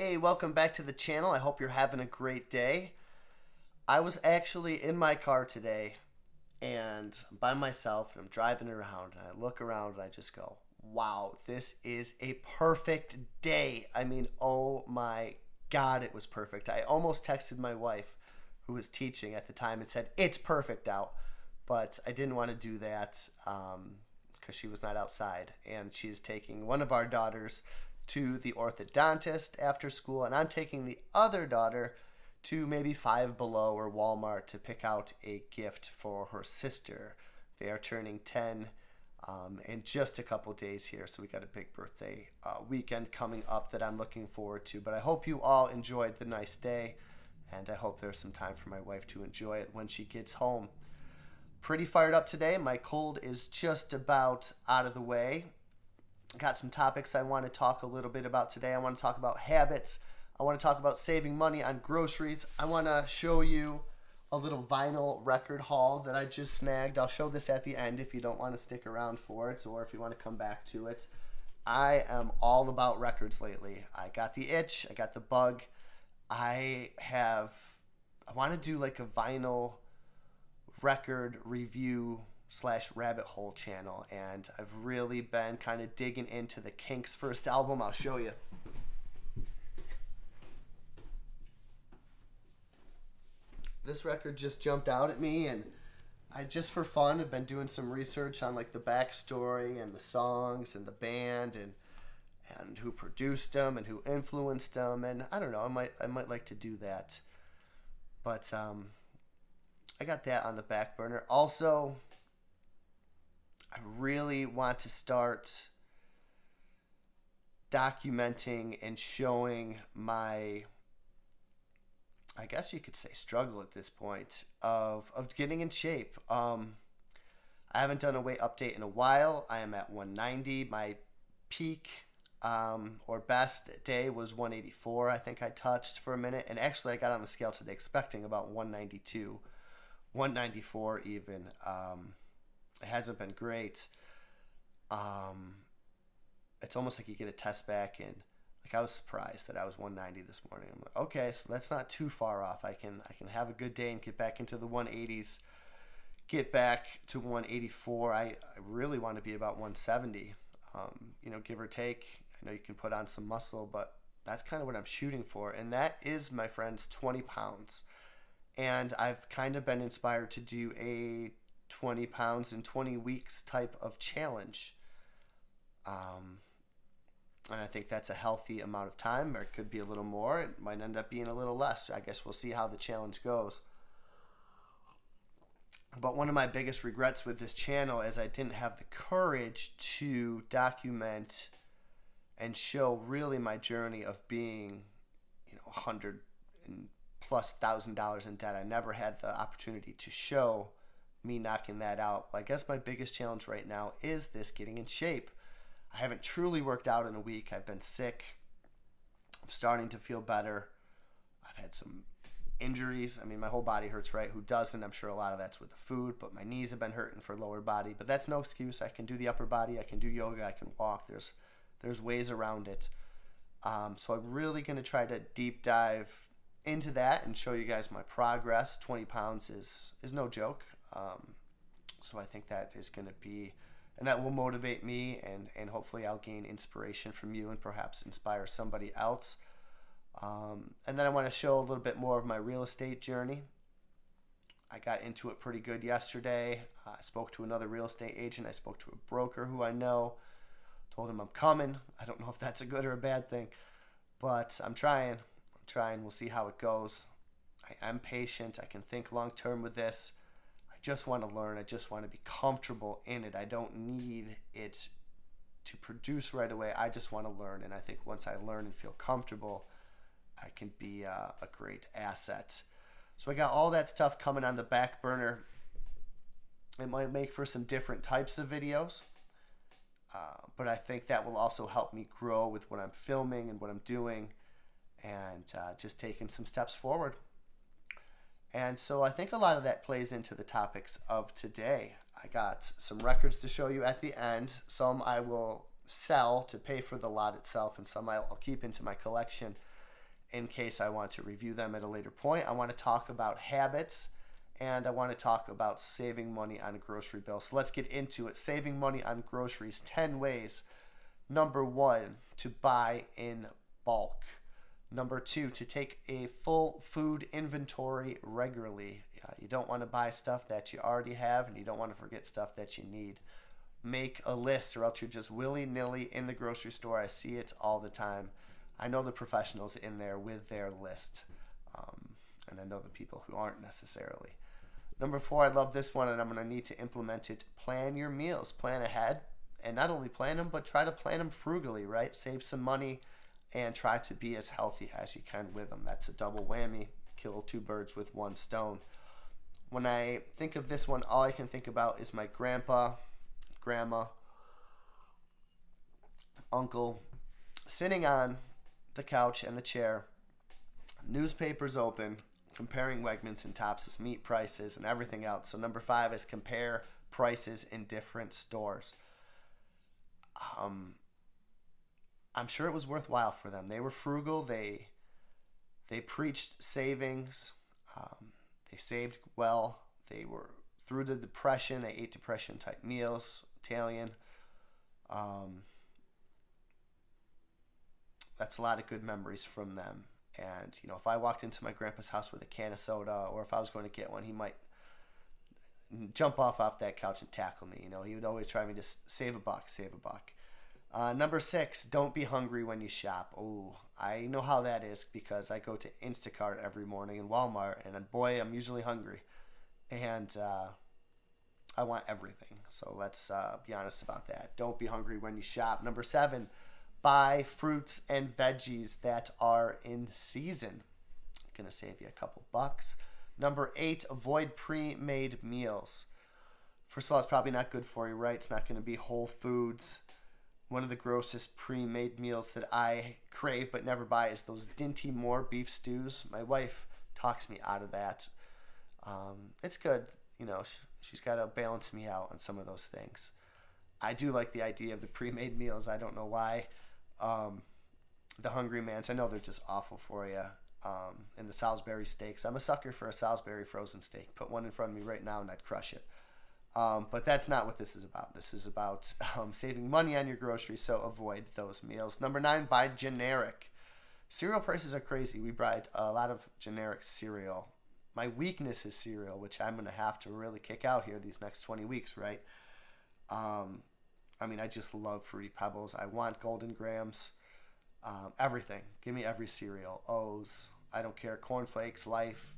Hey, welcome back to the channel. I hope you're having a great day. I was actually in my car today and I'm by myself and I'm driving around and I look around and I just go, wow, this is a perfect day. I mean, oh my God, it was perfect. I almost texted my wife who was teaching at the time and said, it's perfect out. But I didn't want to do that because she was not outside and she's taking one of our daughters to the orthodontist after school, and I'm taking the other daughter to maybe Five Below or Walmart to pick out a gift for her sister. They are turning 10 in just a couple days here, so we got a big birthday weekend coming up that I'm looking forward to. But I hope you all enjoyed the nice day, and I hope there's some time for my wife to enjoy it when she gets home. Pretty fired up today. My cold is just about out of the way. Got some topics I want to talk a little bit about today. I want to talk about habits. I want to talk about saving money on groceries. I want to show you a little vinyl record haul that I just snagged. I'll show this at the end if you don't want to stick around for it or if you want to come back to it. I am all about records lately. I got the itch. I got the bug. I want to do like a vinyl record review / rabbit hole channel, and I've really been kind of digging into the Kinks' first album. I'll show you. This record just jumped out at me, and I just for fun have been doing some research on like the backstory and the songs and the band and who produced them and who influenced them, and I don't know, I might like to do that. But I got that on the back burner. Also, I really want to start documenting and showing my, I guess you could say, struggle at this point of getting in shape. I haven't done a weight update in a while. I am at 190. My peak or best day was 184. I think I touched for a minute. And actually I got on the scale today expecting about 192, 194 even. It hasn't been great. It's almost like you get a test back, and like I was surprised that I was 190 this morning. I'm like, okay, so that's not too far off. I can have a good day and get back into the 180s, get back to 184. I really want to be about 170, give or take. I know you can put on some muscle, but that's kind of what I'm shooting for, and that is, my friends, 20 pounds. And I've kind of been inspired to do a 20 pounds in 20 weeks type of challenge. And I think that's a healthy amount of time, or it could be a little more. It might end up being a little less. I guess we'll see how the challenge goes. But one of my biggest regrets with this channel is I didn't have the courage to document and show really my journey of being, $100,000+ in debt. I never had the opportunity to show me knocking that out. I guess my biggest challenge right now is this getting in shape. I haven't truly worked out in a week. I've been sick. I'm starting to feel better. I've had some injuries. I mean, my whole body hurts, right? Who doesn't? I'm sure a lot of that's with the food, but my knees have been hurting for lower body. But that's no excuse. I can do the upper body. I can do yoga. I can walk. There's ways around it. So I'm really going to try to deep dive into that and show you guys my progress. 20 pounds is no joke. So I think that is going to be, and that will motivate me, and hopefully I'll gain inspiration from you and perhaps inspire somebody else. And then I want to show a little bit more of my real estate journey. I got into it pretty good yesterday. I spoke to another real estate agent. I spoke to a broker who I know. Told him I'm coming. I don't know if that's a good or a bad thing, but I'm trying. We'll see how it goes. I am patient. I can think long term with this. I just want to learn. I just want to be comfortable in it. I don't need it to produce right away. I just want to learn, and I think once I learn and feel comfortable, I can be a great asset. So I got all that stuff coming on the back burner. It might make for some different types of videos, but I think that will also help me grow with what I'm filming and what I'm doing, and just taking some steps forward. And so I think a lot of that plays into the topics of today. I got some records to show you at the end. Some I will sell to pay for the lot itself, and some I'll keep into my collection. in case I want to review them at a later point. I want to talk about habits, and I want to talk about saving money on a grocery bill. So let's get into it. Saving money on groceries, 10 ways. Number 1, to buy in bulk. Number 2, to take a full food inventory regularly. You don't want to buy stuff that you already have, and you don't want to forget stuff that you need. Make a list, or else you're just willy-nilly in the grocery store. I see it all the time. I know the professionals in there with their list, and I know the people who aren't necessarily. Number 4, I love this one, and I'm going to need to implement it. Plan your meals. Plan ahead, and not only plan them, but try to plan them frugally, right? Save some money and try to be as healthy as you can with them. That's a double whammy. Kill 2 birds with 1 stone. When I think of this one, all I can think about is my grandpa, grandma, uncle, sitting on the couch and the chair, newspapers open, comparing Wegmans and Tops's meat prices and everything else. So number 5 is compare prices in different stores. I'm sure it was worthwhile for them. They were frugal. They preached savings. They saved well. They were through the Depression. They ate Depression type meals, Italian. That's a lot of good memories from them. And, if I walked into my grandpa's house with a can of soda, or if I was going to get one, he might jump off that couch and tackle me. He would always try me to save a buck. Number 6, don't be hungry when you shop. Oh, I know how that is because I go to Instacart every morning in Walmart, and boy, I'm usually hungry. And I want everything. So let's be honest about that. Don't be hungry when you shop. Number 7, buy fruits and veggies that are in season. Gonna save you a couple bucks. Number 8, avoid pre-made meals. First of all, it's probably not good for you, right? It's not going to be whole foods. One of the grossest pre-made meals that I crave but never buy is those Dinty Moore beef stews. My wife talks me out of that. It's good. She's got to balance me out on some of those things. I do like the idea of the pre-made meals. I don't know why. The Hungry Man's, I know they're just awful for you. And the Salisbury steaks. I'm a sucker for a Salisbury frozen steak. Put one in front of me right now and I'd crush it. But that's not what this is about. This is about saving money on your groceries, so avoid those meals. Number 9, buy generic. Cereal prices are crazy. We buy a lot of generic cereal. My weakness is cereal, which I'm going to have to really kick out here these next 20 weeks, right? I just love Fruity Pebbles. I want Golden Grams. Everything. Give me every cereal. O's. I don't care. Corn Flakes, Life.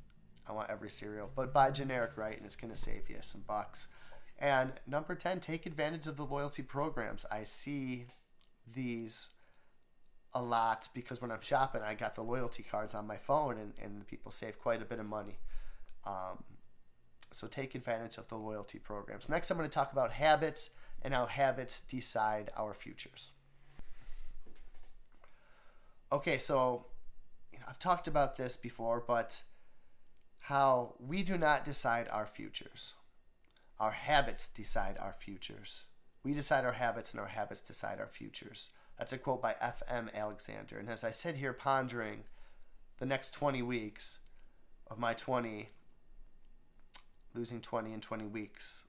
I want every cereal. But buy generic, right? And it's going to save you some bucks. And number 10, take advantage of the loyalty programs. I see these a lot because when I'm shopping, I got the loyalty cards on my phone, and people save quite a bit of money. So take advantage of the loyalty programs. Next, I'm going to talk about habits and how habits decide our futures. Okay, so I've talked about this before, but how we do not decide our futures. Our habits decide our futures. We decide our habits, and our habits decide our futures. That's a quote by F.M. Alexander. And as I sit here pondering the next 20 weeks of my losing 20 in 20 weeks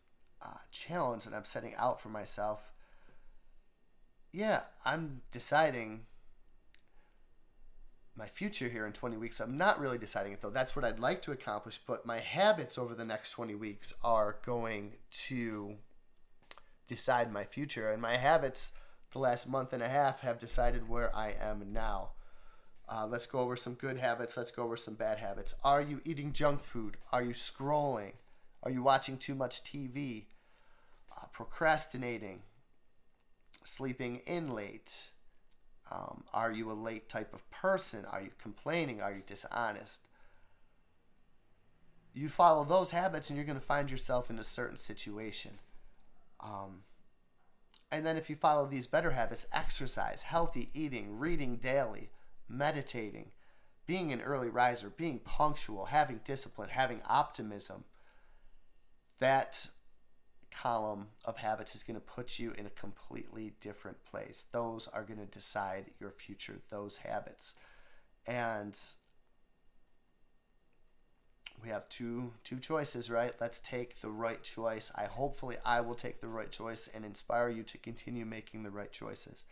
challenge that I'm setting out for myself, I'm deciding my future here in 20 weeks. I'm not really deciding it, though. That's what I'd like to accomplish, but my habits over the next 20 weeks are going to decide my future, and my habits the last month and a half have decided where I am now. Let's go over some good habits. Let's go over some bad habits. Are you eating junk food? Are you scrolling? Are you watching too much TV? Procrastinating? Sleeping in late? Are you a late type of person? Are you complaining? Are you dishonest? You follow those habits and you're going to find yourself in a certain situation. And then if you follow these better habits, exercise, healthy eating, reading daily, meditating, being an early riser, being punctual, having discipline, having optimism, that column of habits is going to put you in a completely different place. Those are going to decide your future, those habits. And we have two choices, right? Let's take the right choice. Hopefully I will take the right choice and inspire you to continue making the right choices.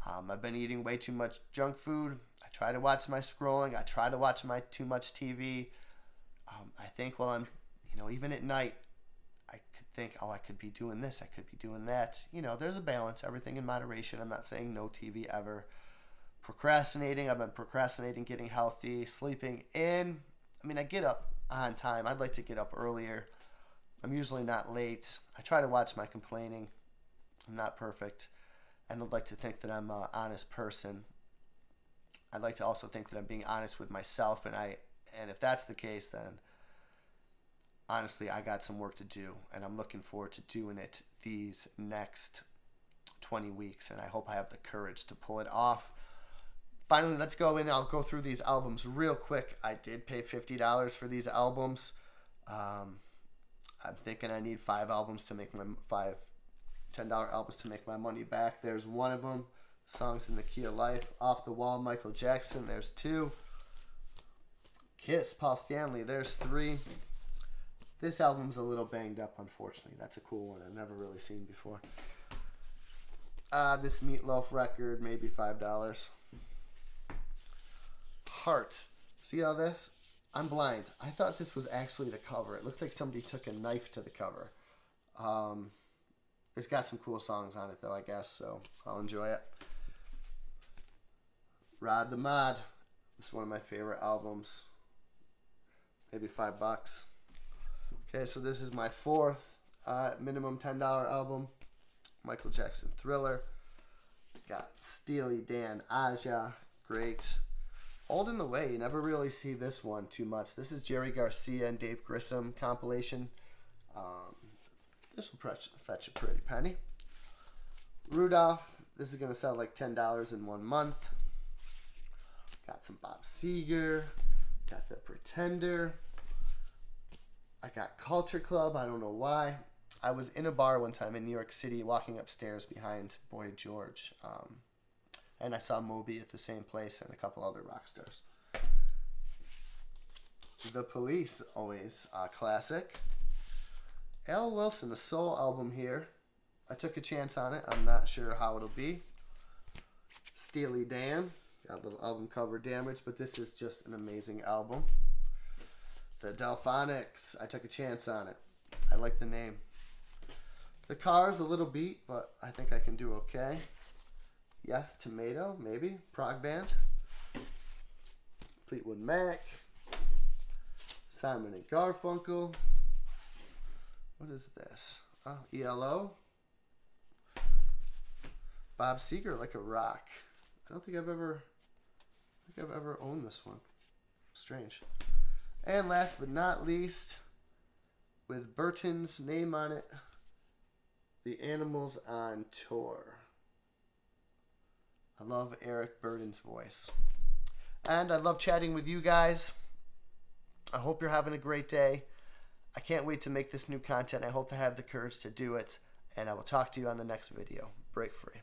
I've been eating way too much junk food. I try to watch my scrolling. I try to watch my too much TV. I think while I'm, even at night, I could think, oh, I could be doing this. I could be doing that. There's a balance. Everything in moderation. I'm not saying no TV ever. Procrastinating. I've been procrastinating getting healthy. Sleeping in. I get up on time. I'd like to get up earlier. I'm usually not late. I try to watch my complaining. I'm not perfect. And I'd like to think that I'm an honest person. I'd like to also think that I'm being honest with myself. And if that's the case, then honestly, I got some work to do. And I'm looking forward to doing it these next 20 weeks. And I hope I have the courage to pull it off. Finally, let's go in. I'll go through these albums real quick. I did pay $50 for these albums. I'm thinking I need $10 albums to make my money back. There's one of them. Songs in the Key of Life. Off the Wall, Michael Jackson. There's 2. Kiss, Paul Stanley. There's 3. This album's a little banged up, unfortunately. That's a cool one I've never really seen before. This Meatloaf record, maybe $5. Heart. See all this? I'm blind. I thought this was actually the cover. It looks like somebody took a knife to the cover. It's got some cool songs on it, though, I guess, so I'll enjoy it. Rod the Mod. This is one of my favorite albums. Maybe $5. Okay, so this is my 4th minimum $10 album. Michael Jackson, Thriller. Got Steely Dan, Aja. Great. Old in the Way. You never really see this one too much. This is Jerry Garcia and Dave Grissom compilation. This will fetch a pretty penny. Rudolph. This is going to sell like $10 in 1 month. Got some Bob Seger. Got The Pretender. I got Culture Club. I don't know why. I was in a bar one time in New York City walking upstairs behind Boy George. And I saw Moby at the same place and a couple other rock stars. The Police, always a classic. Al Wilson, a soul album here. I took a chance on it. I'm not sure how it'll be. Steely Dan. Got a little album cover damage, but this is just an amazing album. The Delphonics. I took a chance on it. I like the name. The Cars, a little beat, but I think I can do okay. Yes, Tomato, maybe. Prog Band. Fleetwood Mac. Simon and Garfunkel. What is this? Oh, ELO. Bob Seger, Like a Rock. I don't think I've ever owned this one. Strange. And last but not least, with Burton's name on it, The Animals on Tour. I love Eric Burden's voice. And I love chatting with you guys. I hope you're having a great day. I can't wait to make this new content. I hope to have the courage to do it. And I will talk to you on the next video. Break free.